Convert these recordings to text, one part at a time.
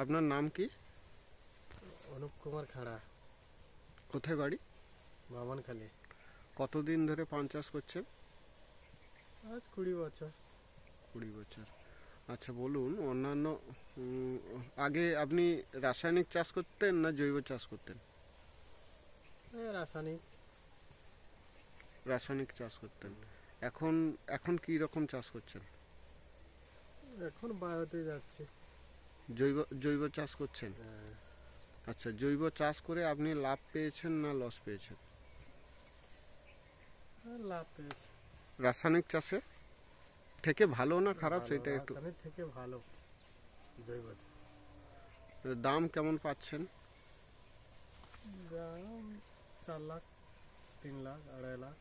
আপনার নাম কি? অনুপ কুমার খাড়া। কোথায় বাড়ি? বামনখালী। কতদিন ধরে পান চাষ করছেন? আজ 20 বছর। 20 বছর। আচ্ছা বলুন, অন্যান্য আগে আপনি রাসায়নিক চাষ করতেন না জৈব চাষ করতেন? রাসায়নিক। রাসায়নিক চাষ করতেন। এখন এখন কি রকম চাষ করছেন? এখন বায়োতে যাচ্ছি। জৈব চাষ করছেন? আচ্ছা, জৈব চাষ করে আপনি লাভ পেয়েছেন না লস পেয়েছেন? লাভ পেয়েছি। রাসায়নিক চাষে থেকে ভালো না খারাপ সেটা একটু। রাসায়নিক থেকে ভালো জৈবতে। দাম কেমন পাচ্ছেন? দাম 4 লাখ, 3 লাখ, 2.5 লাখ,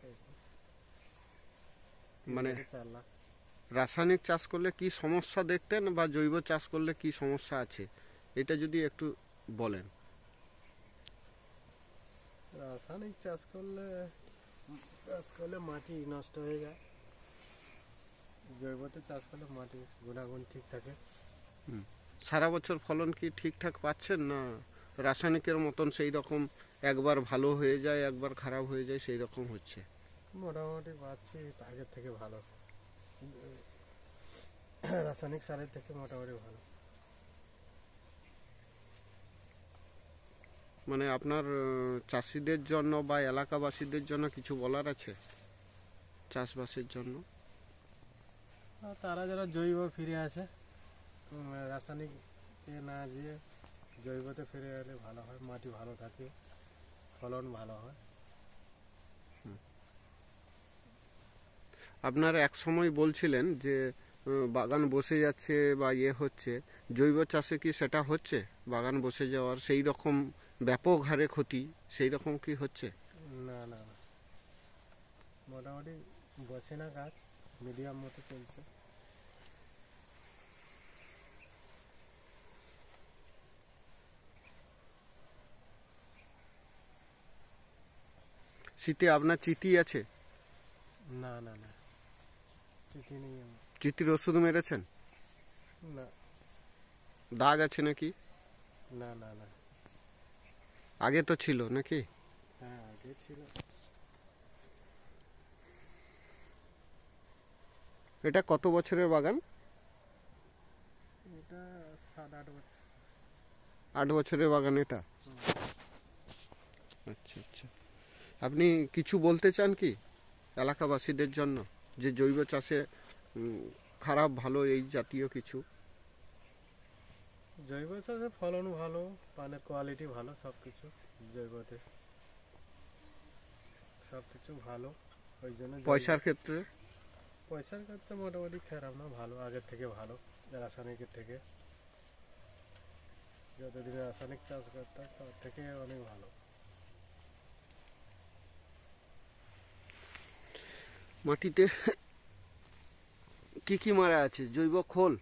মানে 4 লাখ। রাসায়নিক চাষ করলে কি সমস্যা দেখতেন বা জৈব চাষ করলে কি সমস্যা আছে, এটা যদি একটু বলেন। রাসায়নিক চাষ করলে মাটি নষ্ট হয়ে যায়। জৈবতে চাষ করলে মাটির গুণাগুণ ঠিক থাকে। সারা বছর ফলন কি ঠিকঠাক পাচ্ছেন, না রাসায়নিকের মতন সেই রকম একবার ভালো হয়ে যায় একবার খারাপ হয়ে যায় সেই রকম হচ্ছে? মোটামুটি পাচ্ছি, আগের থেকে ভালো। রাসায়নিক সারের থেকে মোটামুটি ভালো। মানে আপনার চাষিদের জন্য বা এলাকাবাসীদের জন্য কিছু বলার আছে চাষবাসের জন্য? তারা যারা জৈব ফিরে আসে, রাসায়নিকে না যেয়ে জৈবতে ফিরে এলে ভালো হয়, মাটি ভালো থাকে, ফলন ভালো হয়। আপনারা এক সময় বলছিলেন যে বাগান বসে যাচ্ছে বা হচ্ছে, জৈব চাষে কি সেটা হচ্ছে? বাগান বসে যাওয়ার সেই রকম ব্যাপক হারে ক্ষতি সেই রকম কি হচ্ছে? না না না, মোটামুটি বসে না, গাছ মিডিয়াম মতো চলছে। শীতে আপনার চিতি আছে? না না না, চিঠি নেই আমার। চিতির ওষুধ মেরেছেন? না দাগ আছে নাকি? না না না। আগে তো ছিল নাকি? হ্যাঁ, আগে ছিল। এটা কত বছরের বাগান? এটা 7-8 বছর। 8 বছরের বাগান এটা? আচ্ছা আচ্ছা। আপনি কিছু বলতে চান কি এলাকাবাসীদের জন্য, যে জৈব চাষে খারাপ ভালো এই জাতীয় কিছু? জৈব চাষে ফলন ভালো, পানের কোয়ালিটি ভালো, সব কিছু জৈবতে সব কিছু ভালো। ওই জন্য পয়সার ক্ষেত্রে? পয়সার ক্ষেত্রে মোটামুটি খারাপ না, ভালো, আগের থেকে ভালো রাসায়নিকের থেকে। যতদিন রাসায়নিক চাষ করতাম তার থেকে অনেক ভালো। মাটিতে কি কি মারা আছে? জৈব খোল?